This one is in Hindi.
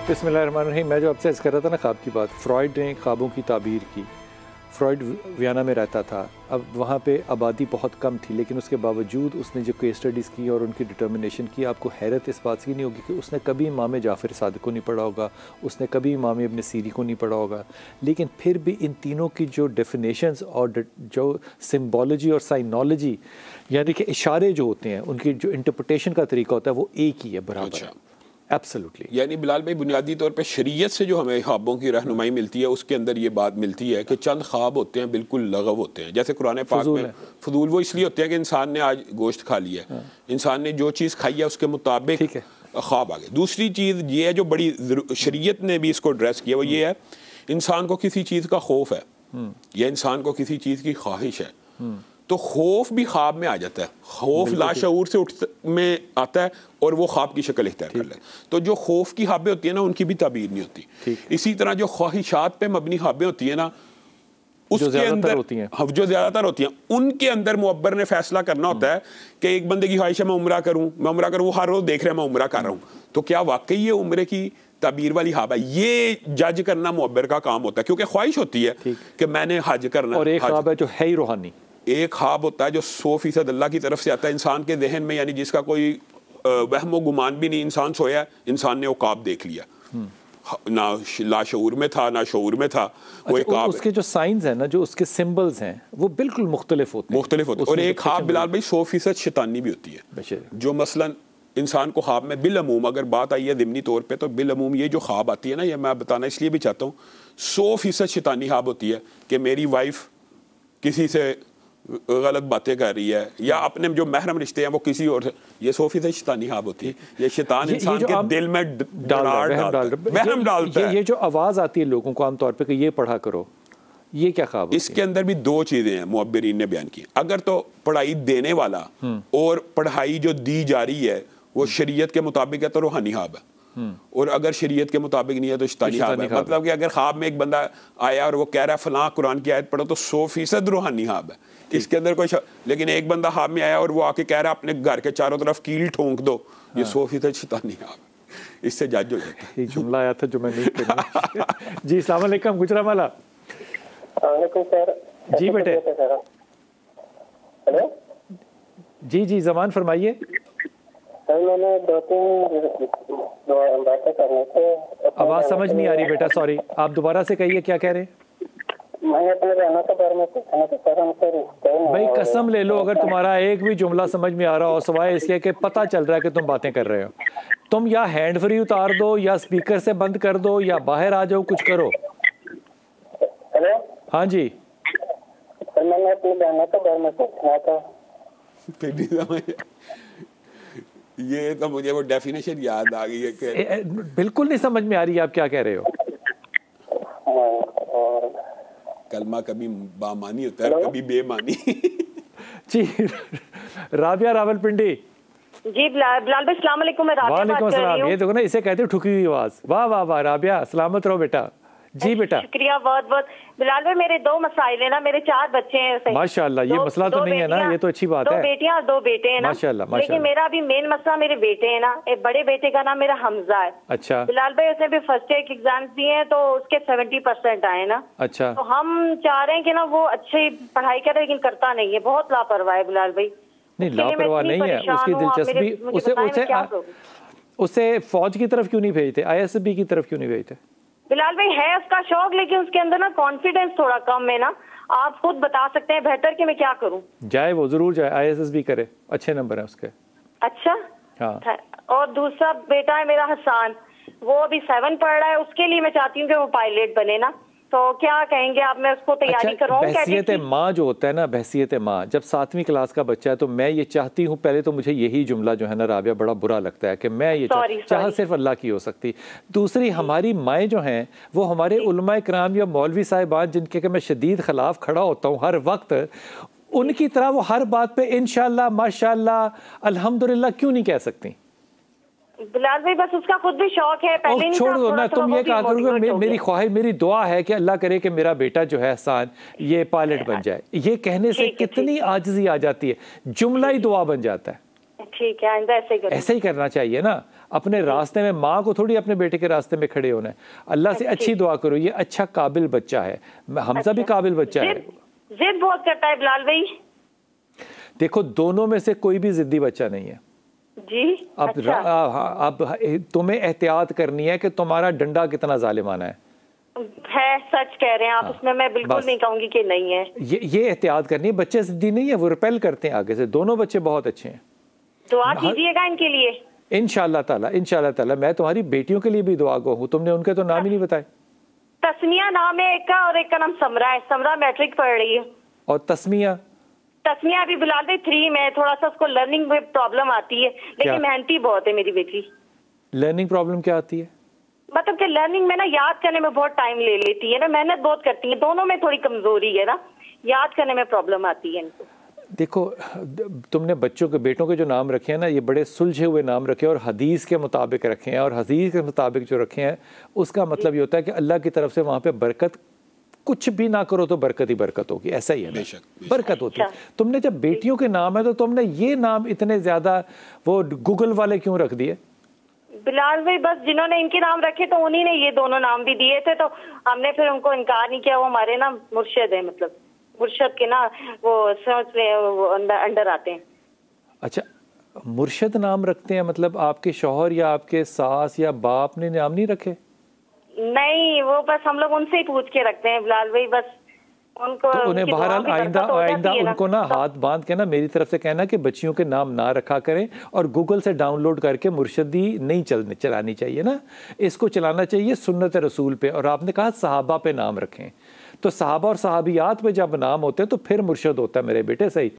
बिस्मिल्लाहिर्रहमानिर्रहीम। मैं जो आपसे कर रहा था ना ख्वाब की बात, फ्रॉइड ने ख्वाबों की ताबीर की। फ्रॉइड वियना में रहता था। अब वहाँ पे आबादी बहुत कम थी, लेकिन उसके बावजूद उसने जो केस स्टडीज़ की और उनकी डिटर्मिनेशन की, आपको हैरत इस बात की नहीं होगी कि उसने कभी इमाम जाफ़र सादिक को नहीं पढ़ा होगा, उसने कभी इमाम इब्न सीरी को नहीं पढ़ा होगा, लेकिन फिर भी इन तीनों की जो डेफिनेशंस और जो सिम्बॉलोजी और साइनोलॉजी, यानी कि इशारे जो होते हैं, उनकी जो इंटरप्रिटेशन का तरीका होता है वो एक ही है, बराबर। एब्सोल्युटली। यानी बिलाल भाई, बुनियादी तौर पे शरीयत से जो हमें ख्वाबों की रहनुमाई मिलती है, उसके अंदर ये बात मिलती है कि चंद ख्वाब होते हैं बिल्कुल लगव होते हैं। जैसे कुरान पाक में फजूल वो इसलिए होते हैं कि इंसान ने आज गोश्त खा लिया है, इंसान ने जो चीज़ खाई है उसके मुताबिक ख्वाब आ गए। दूसरी चीज़ ये है जो बड़ी शरीयत ने भी इसको एड्रेस किया, वो ये है इंसान को किसी चीज़ का खौफ है या इंसान को किसी चीज़ की ख्वाहिश है, तो खौफ भी ख्वाब में आ जाता है। खौफ लाशऊर से उठ में आता है और वो ख्वाब की शक्ल इख्तियार कर ले। तो जो खौफ की ख्वाबें होती है ना, उनकी भी ताबीर नहीं होती। इसी तरह जो ख्वाहिशात पे मबनी ख्वाबें होती है ना, उसके अंदर जो ज़्यादातर होती हैं, उनके अंदर मुअब्बर ने फैसला करना होता है कि एक बंदे की ख्वाहिश है मैं उम्रा करूँ, वो हर रोज़ देख रहे हैं मैं उम्रा कर रहा हूँ, तो क्या वाकई ये उम्रे की ताबीर वाली ख्वाब है? ये जज करना मुअब्बर का काम होता है, क्योंकि ख्वाहिश होती है कि मैंने हज करना। और एक ख्वाब है जो है ही रूहानी, एक ख्वाब होता है जो 100% अल्लाह की तरफ से आता है इंसान के जहन में, यानी जिसका कोई वहम गुमान भी नहीं। इंसान सोया, इंसान ने वो ख्वाब देख लिया, ना लाशऊर में था ना शऊर में था। वो एक ख्वाब, उसके जो साइंस हैं ना, जो उसके सिंबल्स हैं, वो बिल्कुल मुख्तलिफ होते हैं। और एक ख्वाब बिलाल भाई 100% शैतानी भी होती है, जो मसलन इंसान को ख्वाब में बिलअमूम, अगर बात आई है ज़िमनी तौर पे, तो बिलअमूम ये जो ख्वाब आती है ना, ये मैं बताना इसलिए भी चाहता हूँ, 100% शैतानी ख्वाब होती है कि मेरी वाइफ किसी से गलत बातें कर रही है या अपने जो महरम रिश्ते हैं वो किसी और से। ये 100% शैतानी ख्वाब होती है। ये शैतान इंसान के दिल में वहम डालता है। ये जो आवाज़ आती है लोगों को आमतौर पे कि ये पढ़ा करो, ये क्या ख्वाब? इसके अंदर भी दो चीज़ें हैं मुअब्बिरीन ने बयान की। अगर तो पढ़ाई देने वाला और पढ़ाई जो दी जा रही है वो शरीयत के मुताबिक है तो रूहानी ख्वाब है, और अगर शरीयत के मुताबिक नहीं है तो शैतानी ख्वाब है। मतलब कि अगर ख्वाब में एक बंदा आया और वो कह रहा है फलां कुरान की आयत पढ़ो, तो 100% रूहानी ख्वाब है, इसके अंदर कोई लेकिन एक बंदा ख्वाब में आया और वो आके कह रहा है अपने घर के चारों तरफ कील ठोंक दो, ये 100% शैतानी ख्वाब है। इससे जज हो जाता है। ये जुमला आया था जो मैं नहीं कहूँगा। जी अस्सलाम वालेकुम गुजरावाला। जी बेटे। जी ज़मान फरमाइए। मैंने 2-3 बातें करनी थी। आवाज़ समझ नहीं आ रही बेटा, सॉरी, आप दोबारा से कहिए क्या कह रहे हैं? मैं अपने बहनों के बारे में पूछना था सर, हमसे रिश्ते नहीं। भाई कसम ले लो, अगर तुम्हारा एक भी जुमला समझ में आ रहा हो, सिवाय इसके कि पता चल रहा है कि तुम बातें कर रहे हो, तुम या हैंड फ्री उतार दो या स्पीकर से बंद कर दो या बाहर आ जाओ, कुछ करो। हेलो, हाँ जी सर, मैंने अपनी बहनों के बारे में पूछना था। ये तो मुझे वो डेफिनेशन याद आ गई है कि बिल्कुल नहीं समझ में आ रही है आप क्या कह रहे हो। कलमा कभी बामानी होता है, कभी बेमानी। जी राबिया रावलपिंडी। जी बिलाल भाई अस्सलाम वालेकुम। मैं राबिया बात कर रही हूं। ये देखो ना, इसे कहते हो ठुकी हुई आवाज। वाह वाह वाह राबिया, सलामत रहो बेटा। जी बेटा शुक्रिया बहुत बहुत। बिलाल भाई मेरे 2 मसाइल है ना, मेरे 4 बच्चे हैं। माशाल्लाह, ये मसला तो नहीं है ना, ये तो अच्छी बात है। 2 बेटियां और 2 बेटे हैं ना, माशाल्लाह। लेकिन मेरा अभी मेन मसला मेरे बेटे हैं ना। एक बड़े बेटे का नाम मेरा हमजा है। अच्छा बिलाल भाई, उसने भी फर्स्ट ईयर के एग्जाम दिए हैं तो उसके 70% आए ना। अच्छा, तो हम चाह रहे हैं कि ना वो अच्छी पढ़ाई करे, लेकिन करता नहीं है, बहुत लापरवाह है बिलाल भाई। नहीं लापरवाह नहीं है, उसकी दिलचस्पी उसे फौज की तरफ क्यों नहीं भेजते, ISB की तरफ क्यों नहीं भेजते? बिलाल भाई है उसका शौक, लेकिन उसके अंदर ना कॉन्फिडेंस थोड़ा कम है ना। आप खुद बता सकते हैं बेहतर कि मैं क्या करूं। जाए, वो जरूर जाए, ISSB करे, अच्छे नंबर है उसके। अच्छा हाँ। और दूसरा बेटा है मेरा हसान, वो अभी 7 पढ़ रहा है, उसके लिए मैं चाहती हूँ कि वो पायलट बने ना, तो क्या कहेंगे आप? मैं उसको तैयारी कराऊं? बहसियत माँ जो होता है ना, बहसियत माँ, जब 7वीं क्लास का बच्चा है तो मैं ये चाहती हूँ, पहले तो मुझे यही जुमला जो है ना राबिया बड़ा बुरा लगता है कि मैं ये चाह सिर्फ अल्लाह की हो सकती। दूसरी, हमारी माएँ जो हैं वो हमारे उलमा इकराम या मौलवी साहिबान जिनके कि मैं शदीद खिलाफ खड़ा होता हूँ हर वक्त, उनकी तरह वो हर बात पे इंशाअल्लाह माशाअल्लाह अल्हम्दुलिल्लाह क्यों नहीं कह सकती? बिलाल भाई बस उसका खुद भी शौक है, पहले नहीं छोड़ दो ना, तुम ये कहा करोगे मेरी ख्वाहिश, मेरी दुआ है कि अल्लाह करे कि मेरा बेटा जो है हसान ये पायलट बन जाए। ये कहने से कितनी आजिज़ी आ जाती है, जुमला ही दुआ बन जाता है। ठीक है, आइंदा ऐसे ही करूंगी। ऐसे ही करना चाहिए ना, अपने रास्ते में माँ को थोड़ी अपने बेटे के रास्ते में खड़े होना है। अल्लाह से अच्छी दुआ करो, ये अच्छा काबिल बच्चा है, हमजा भी काबिल बच्चा है। जिद बहुत करता है बिलाल भाई। देखो दोनों में से कोई भी जिद्दी बच्चा नहीं है जी। अब तुम्हें एहतियात करनी है कि तुम्हारा डंडा कितना जालिमाना है। सच कह रहे हैं आप, उसमें मैं बिल्कुल नहीं कहूंगी कि नहीं है। ये एहतियात करनी है। बच्चे जिद्दी नहीं है, वो रिपेल करते हैं आगे से। दोनों बच्चे बहुत अच्छे हैं, दुआ कीजिएगा इनके लिए। इंशाल्लाह ताला मैं तुम्हारी बेटियों के लिए भी दुआ को हूँ। तुमने उनके तो नाम ही नहीं बताए। तस्मिया नाम है एक का, और एक का नाम समरा है। समरा मैट्रिक पढ़ रही है। और तस्मिया अभी बिलाल भाई 3 में, थोड़ा सा उसको लर्निंग में प्रॉब्लम आती है, लेकिन मेहनती बहुत है मेरी बेटी। लर्निंग प्रॉब्लम क्या आती है? मतलब कि लर्निंग में ना याद करने में बहुत टाइम ले लेती है ना, मेहनत बहुत करती है, दोनों में थोड़ी कमजोरी है ना, याद करने में प्रॉब्लम आती है इनको। देखो तुमने बच्चों के, बेटों के जो नाम रखे हैं ना, ये बड़े सुलझे हुए नाम रखे हैं और हदीस के मुताबिक रखे हैं, और हदीस के मुताबिक जो रखे हैं उसका मतलब ये होता है कि अल्लाह की तरफ से वहाँ पे बरकत, कुछ भी ना करो तो बरकत ही बरकत होगी, ऐसा ही है ना, बरकत होती है। तुमने जब बेटियों के नाम है तो तुमने ये नाम इतने ज्यादा वो गूगल वाले क्यों रख दिए? बिलाल भाई बस जिन्होंने इनके नाम रखे तो उन्हीं ने ये दोनों नाम भी दिए थे, तो हमने फिर उनको इनकार नहीं किया। वो हमारे ना मुर्शिद है, मतलब मुर्शिद के ना वो अंडर आते हैं। अच्छा, मुर्शिद नाम रखते हैं, मतलब आपके शौहर या आपके सास या बाप ने नाम नहीं रखे? नहीं, वो बस हम लोग उनसे ही पूछ के रखते हैं बिलाल भाई, बस उनको तो उन्हें बहरहाल आइंदा उनको ना हाथ बांध के ना मेरी तरफ से कहना कि बच्चियों के नाम ना रखा करें, और गूगल से डाउनलोड करके मुर्शिदी नहीं चलानी चाहिए ना, इसको चलाना चाहिए सुन्नत रसूल पे। और आपने कहा सहाबा पे नाम रखें, तो सहाबा और सहाबियात पे जब नाम होते हैं तो फिर मुर्शिद होता है मेरे बेटे, सही।